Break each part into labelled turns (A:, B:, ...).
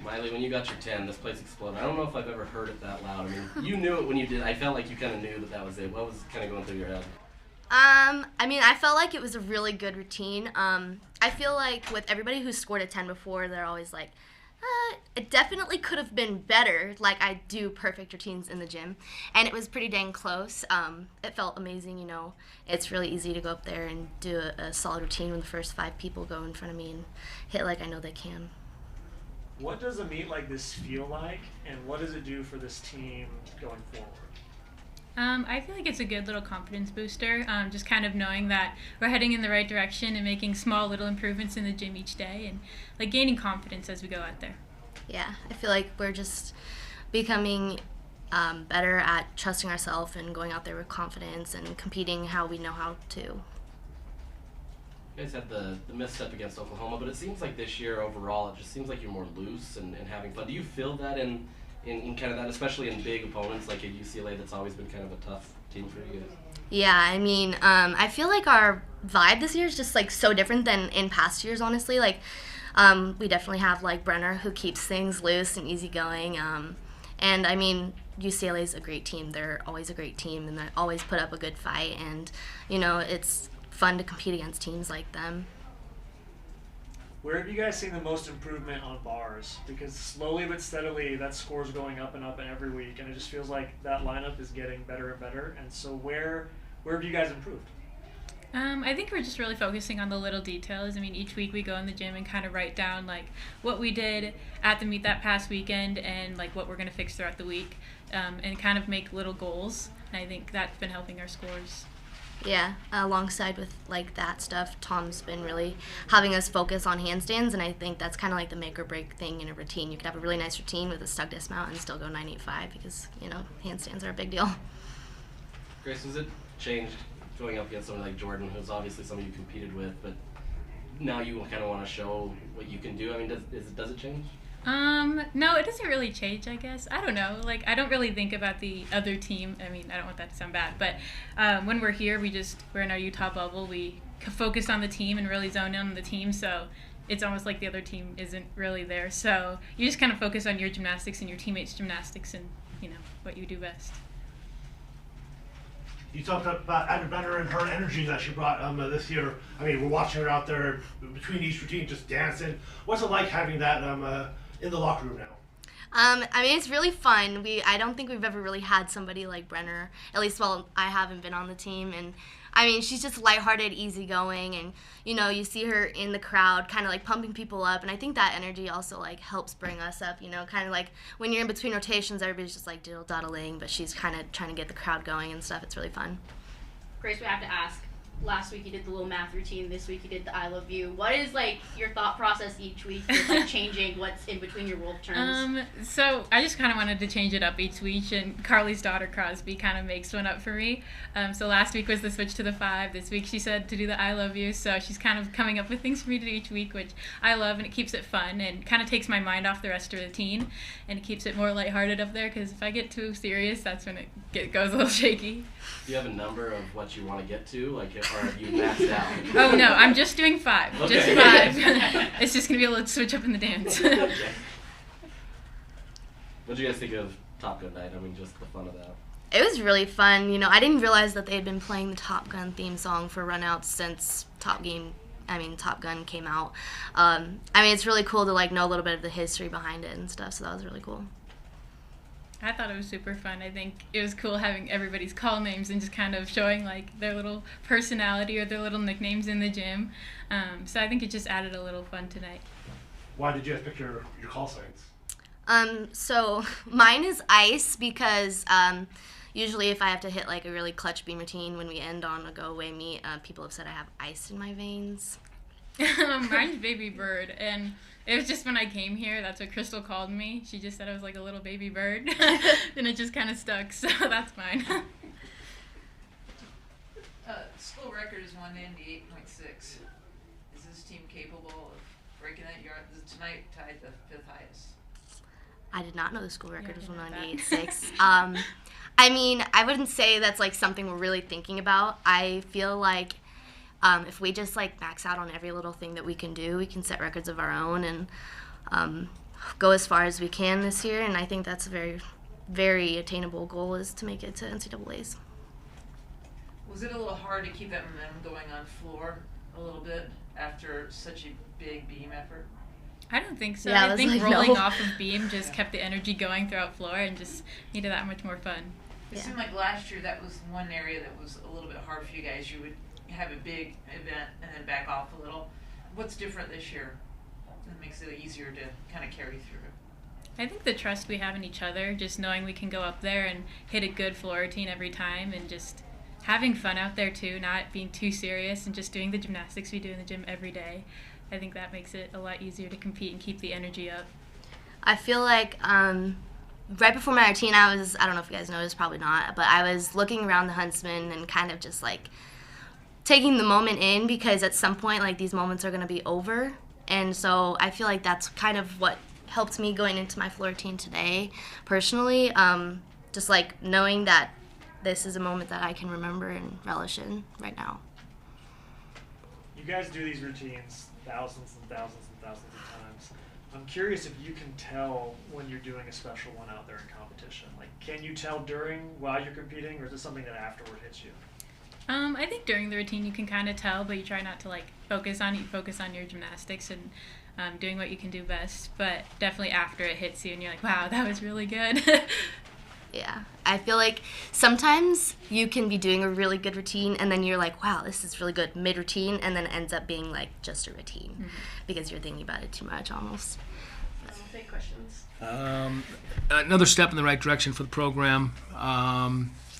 A: Miley, when you got your 10, this place exploded. I don't know if I've ever heard it that loud. I mean, you knew it when you did. I felt like you kind of knew that was it. What was kind of going through your head?
B: I mean, I felt like it was a really good routine. I feel like with everybody who scored a 10 before, they're always like, it definitely could have been better. Like, I do perfect routines in the gym, and it was pretty dang close. It felt amazing, you know. It's really easy to go up there and do a solid routine when the first 5 people go in front of me and hit like I know they can.
C: What does a meet like this feel like, and what does it do for this team going forward?
D: I feel like it's a good little confidence booster, just kind of knowing that we're heading in the right direction and making small little improvements in the gym each day and like gaining confidence as we go out there.
B: Yeah, I feel like we're just becoming better at trusting ourselves and going out there with confidence and competing how we know how to.
A: You guys had the misstep against Oklahoma, but it seems like this year overall, it just seems like you're more loose and having fun. Do you feel that in kind of that, especially in big opponents like at UCLA, that's always been kind of a tough team for you guys?
B: Yeah, I mean, I feel like our vibe this year is just like so different than in past years, honestly. Like, we definitely have like Brenner who keeps things loose and easygoing. And I mean, UCLA is a great team. They're always a great team, and they always put up a good fight. And, you know, it's fun to compete against teams like them.
C: Where have you guys seen the most improvement on bars? Because slowly but steadily, that score's going up and every week, and it just feels like that lineup is getting better and better. And so where have you guys improved?
D: I think we're just really focusing on the little details. I mean, each week we go in the gym and kind of write down like what we did at the meet that past weekend and like what we're going to fix throughout the week, and kind of make little goals. And I think that's been helping our scores.
B: Yeah, alongside with like that stuff, Tom's been really having us focus on handstands, and I think that's kind of like the make or break thing in a routine. You could have a really nice routine with a stuck dismount and still go 985 because, you know, handstands are a big deal.
A: Grace, has it changed going up against someone like Jordan, who's obviously someone you competed with, but now you kind of want to show what you can do? I mean, does it change?
D: No, it doesn't really change, I guess. I don't know. Like, I don't really think about the other team. I mean, I don't want that to sound bad, but when we're here, we're in our Utah bubble. We focus on the team and really zone in on the team, so it's almost like the other team isn't really there. So you just kind of focus on your gymnastics and your teammates' gymnastics and, you know, what you do best.
E: You talked about Abby Brenner and her energy that she brought this year. I mean, we're watching her out there between each routine just dancing. What's it like having that in the locker room now?
B: I mean, it's really fun. I don't think we've ever really had somebody like Brenner, at least while I haven't been on the team. And I mean, she's just lighthearted, easygoing, and you know, you see her in the crowd kind of like pumping people up, and I think that energy also like helps bring us up, you know, kind of like when you're in between rotations, everybody's just like diddle-daddling, but she's kind of trying to get the crowd going and stuff. It's really fun.
F: Grace, we have to ask. Last week you did the little math routine. This week you did the I love you. What is like your thought process each week with like changing what's in between your wolf turns?
D: So I just kind of wanted to change it up each week, and Carly's daughter Crosby kind of makes one up for me. So last week was the switch to the 5. This week she said to do the I love you. So she's kind of coming up with things for me to do each week, which I love, and it keeps it fun and kind of takes my mind off the rest of the routine, and it keeps it more lighthearted up there. Because if I get too serious, that's when it goes a little shaky.
A: Do you have a number of what you want to get to, like, or have you maxed out?
D: Oh no, I'm just doing 5.
A: Okay.
D: Just 5. It's just gonna be a little switch up in the dance.
A: Okay. What did you guys think of Top Gun night? I mean, just the fun of that.
B: It was really fun. You know, I didn't realize that they had been playing the Top Gun theme song for runouts since Top Gun came out. I mean, it's really cool to like know a little bit of the history behind it and stuff. So that was really cool.
D: I thought it was super fun. I think it was cool having everybody's call names and just kind of showing like their little personality or their little nicknames in the gym. So I think it just added a little fun tonight.
E: Why did you guys pick your call signs?
B: So mine is ice because usually if I have to hit like a really clutch beam routine when we end on a go away meet, people have said I have ice in my veins.
D: Mine's baby bird, and it was just when I came here, that's what Crystal called me. She just said I was like a little baby bird, and it just kind of stuck, so that's mine.
G: School record is 198.6. Is this team capable of breaking that? Tonight tied the 5th highest.
B: I did not know the school record was
D: I didn't know
B: 198.6. I mean, I wouldn't say that's like something we're really thinking about. I feel like if we just like max out on every little thing that we can do, we can set records of our own, and go as far as we can this year, and I think that's a very, very attainable goal, is to make it to NCAAs.
G: Was it a little hard to keep that momentum going on floor a little bit after such a big beam effort?
D: I don't think so.
B: Yeah, I
D: I
B: was
D: think
B: like,
D: rolling
B: no.
D: off of beam just kept the energy going throughout floor and just made it that much more fun.
G: It
B: Yeah.
G: seemed like last year that was one area that was a little bit hard for you guys. You would have a big event and then back off a little. What's different this year that makes it easier to kind of carry through?
D: I think the trust we have in each other, just knowing we can go up there and hit a good floor routine every time, and just having fun out there too, not being too serious and just doing the gymnastics we do in the gym every day. I think that makes it a lot easier to compete and keep the energy up.
B: I feel like right before my routine, I don't know if you guys noticed, probably not, but I was looking around the Huntsman and kind of just like taking the moment in, because at some point, like, these moments are going to be over. And so I feel like that's kind of what helped me going into my floor routine today, personally. Just like knowing that this is a moment that I can remember and relish in right now.
C: You guys do these routines thousands and thousands and thousands of times. I'm curious if you can tell when you're doing a special one out there in competition. Like, can you tell while you're competing, or is it something that afterward hits you?
D: I think during the routine you can kind of tell, but you try not to like focus on it. You focus on your gymnastics and doing what you can do best. But definitely after it hits you and you're like, wow, that was really good.
B: Yeah, I feel like sometimes you can be doing a really good routine and then you're like, wow, this is really good mid-routine, and then it ends up being like just a routine because you're thinking about it too much almost.
F: I'll take questions.
H: Another step in the right direction for the program.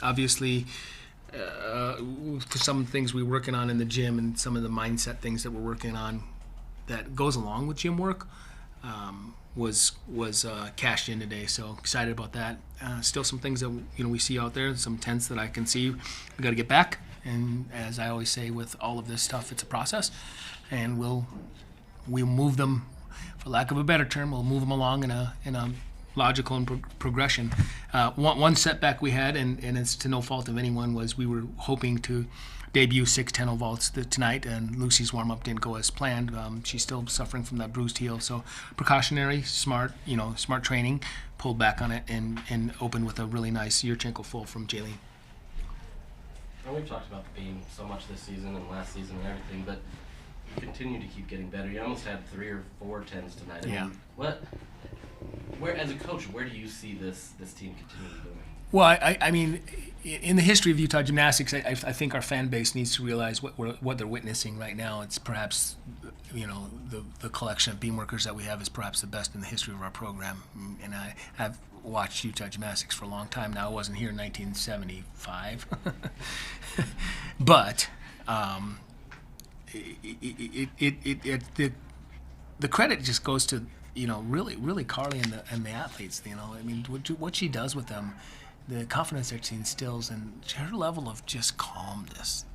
H: Obviously, some things we're working on in the gym and some of the mindset things that we're working on that goes along with gym work was cashed in today. So excited about that. Still some things that we see out there, some tents that I can see we got to get back. And as I always say, with all of this stuff, it's a process, and we'll move them, for lack of a better term, we'll move them along in a logical and progression. One setback we had, and it's to no fault of anyone, was we were hoping to debut 610 vaults tonight, and Lucy's warm-up didn't go as planned. She's still suffering from that bruised heel, so precautionary, smart training, pulled back on it, and opened with a really nice Yurchenko full from Jaylene.
A: Well, we've talked about the beam so much this season and last season and everything, but you continue to keep getting better. You almost had 3 or 4 10s tonight.
H: Yeah.
A: Where, as a coach, where do you see this team continuing going?
H: Well, I mean, in the history of Utah Gymnastics, I think our fan base needs to realize what they're witnessing right now. It's perhaps, the collection of beam workers that we have is perhaps the best in the history of our program. And I've watched Utah Gymnastics for a long time now. I wasn't here in 1975. But the credit just goes to, really Carly and the athletes. I mean, what she does with them, the confidence that she instills, and her level of just calmness.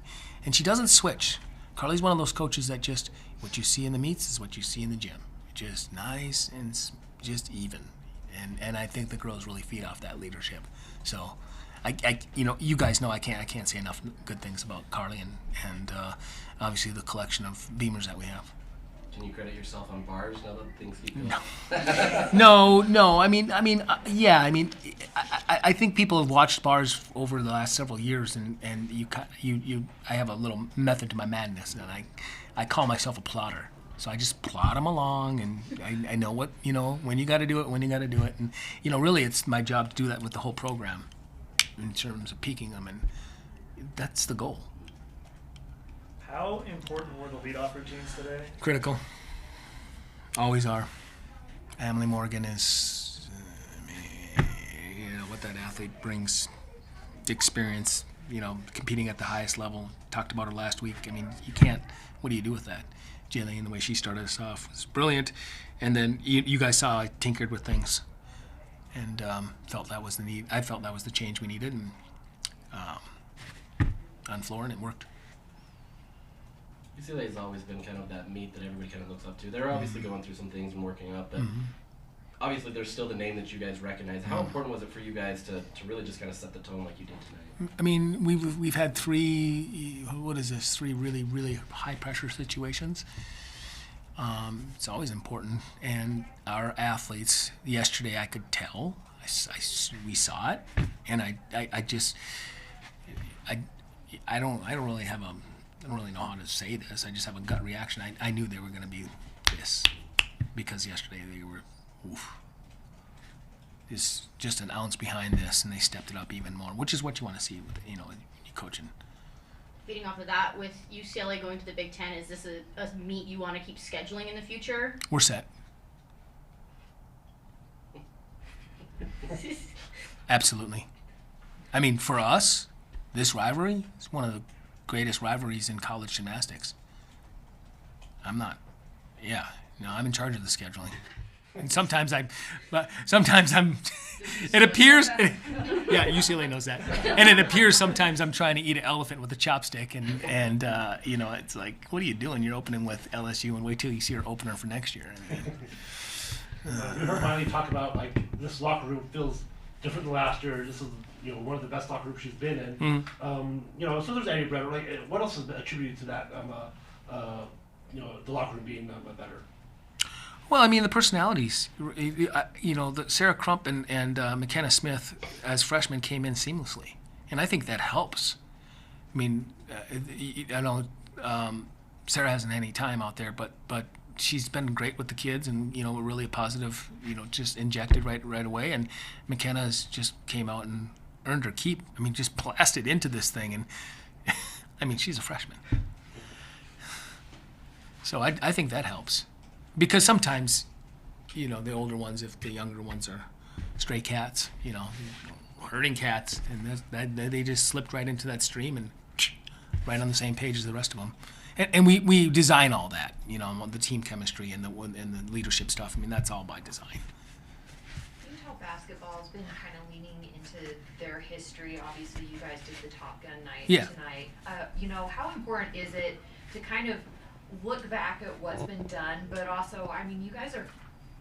H: And she doesn't switch. Carly's one of those coaches that just, what you see in the meets is what you see in the gym. Just nice and just even. And I think the girls really feed off that leadership. So, you guys know I can't say enough good things about Carly and obviously the collection of beamers that we have.
A: Can you credit yourself on bars now that things keep going?
H: No. I think people have watched bars over the last several years, and I have a little method to my madness, and I call myself a plotter. So I just plot them along, and I know what, when you got to do it, and really it's my job to do that with the whole program, in terms of peaking them, and that's the goal.
C: How important were the leadoff routines today?
H: Critical. Always are. Emily Morgan is, what that athlete brings, experience, competing at the highest level. Talked about her last week. I mean, you can't, what do you do with that? Jillian, the way she started us off was brilliant. And then you guys saw I tinkered with things and felt that was the need. I felt that was the change we needed, and on floor, and it worked.
A: UCLA has always been kind of that meet that everybody kind of looks up to. They're obviously going through some things and working up, but obviously there's still the name that you guys recognize. How important was it for you guys to really just kind of set the tone like you did tonight?
H: I mean, we've had three really, really high pressure situations. It's always important. And our athletes, yesterday I could tell, we saw it, and I don't really know how to say this. I just have a gut reaction. I knew they were going to be this, because yesterday they were, is just an ounce behind this, and they stepped it up even more, which is what you want to see with coaching.
F: Feeding off of that, with UCLA going to the Big Ten, is this a meet you want to keep scheduling in the future?
H: We're set. Absolutely. I mean, for us, this rivalry is one of the greatest rivalries in college gymnastics. I'm in charge of the scheduling. And sometimes I'm, it appears, yeah, UCLA knows that. And it appears sometimes I'm trying to eat an elephant with a chopstick, and it's like, what are you doing? You're opening with LSU, and wait till you see your opener for next year. I mean,
E: we heard Miley talk about, like, this locker room feels different than last year. This is, one of the best locker rooms she's been in.
H: Mm-hmm.
E: So there's Eddie Brevin. Like, what else is attributed to that? The locker room being better.
H: Well, I mean, the personalities. Sarah Crump and McKenna Smith as freshmen came in seamlessly, and I think that helps. I mean, I know Sarah hasn't had any time out there, but she's been great with the kids, and really a positive, just injected right away. And McKenna's just came out and earned her keep. I mean, just blasted into this thing, and I mean, she's a freshman, so I think that helps. Because sometimes, the older ones, if the younger ones are stray cats, herding cats, and they just slipped right into that stream and right on the same page as the rest of them. And we design all that, the team chemistry and the leadership stuff. I mean, that's all by design.
I: Utah basketball has been kind of leaning into their history. Obviously, you guys did the Top Gun night tonight. How important is it to kind of look back at what's been done, but also, I mean, you guys are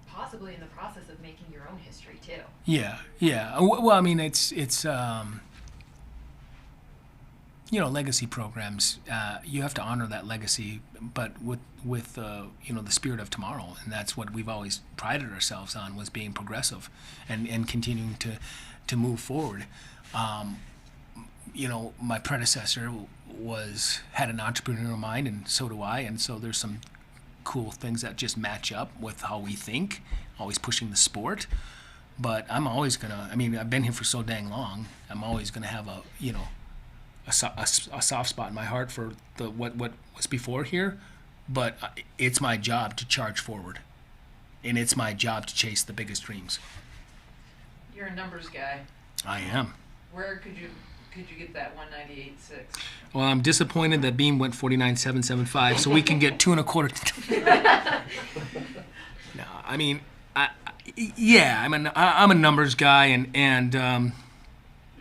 I: possibly in the process of making your own history too. Yeah.
H: Well, I mean, it's legacy programs. You have to honor that legacy, but with the spirit of tomorrow, and that's what we've always prided ourselves on, was being progressive and continuing to move forward. My predecessor had an entrepreneurial mind, and so do I, and so there's some cool things that just match up with how we think, always pushing the sport. But I'm always gonna, I've been here for so dang long, I'm always gonna have a soft spot in my heart for what was before here, but it's my job to charge forward, and it's my job to chase the biggest dreams.
G: You're a numbers guy.
H: I am.
G: Where could you get that 198.6?
H: Well, I'm disappointed that Beam went 49.775, so we can get 2.25. No, I'm a numbers guy, and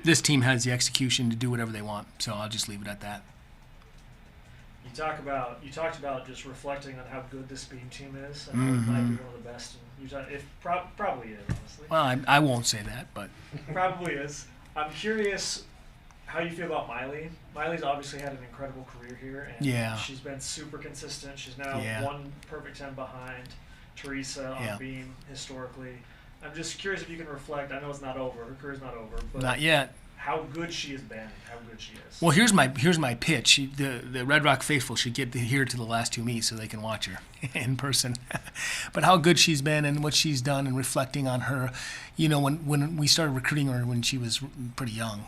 H: this team has the execution to do whatever they want, so I'll just leave it at that.
C: You talked about just reflecting on how good this Beam team is, and how it might be one of the best in Utah. Probably is, honestly.
H: Well, I won't say that, but
C: probably is. I'm curious how you feel about Miley. Miley's obviously had an incredible career here, and she's been super consistent. She's now one perfect 10 behind Teresa on Beam historically. I'm just curious if you can reflect. I know it's not over. Her career's not over, but
H: not yet.
C: How good she has been, and how good she is.
H: Well, here's my pitch. The Red Rock faithful should get here to the last two meets so they can watch her in person. But how good she's been and what she's done, and reflecting on her, when we started recruiting her when she was pretty young,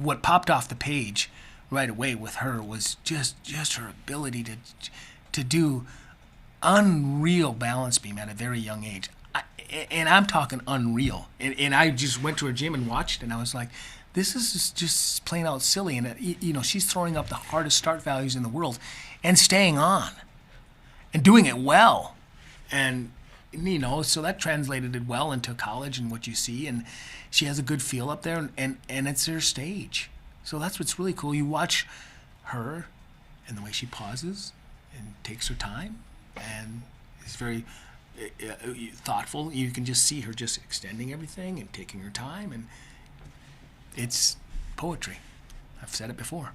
H: what popped off the page right away with her was just her ability to do unreal balance beam at a very young age. And I'm talking unreal. And I just went to her gym and watched, and I was like, this is just plain out silly. And, she's throwing up the hardest start values in the world and staying on and doing it well. And, so that translated it well into college and what you see. And she has a good feel up there, and it's her stage. So that's what's really cool. You watch her and the way she pauses and takes her time and is very thoughtful. You can just see her just extending everything and taking her time, and it's poetry. I've said it before.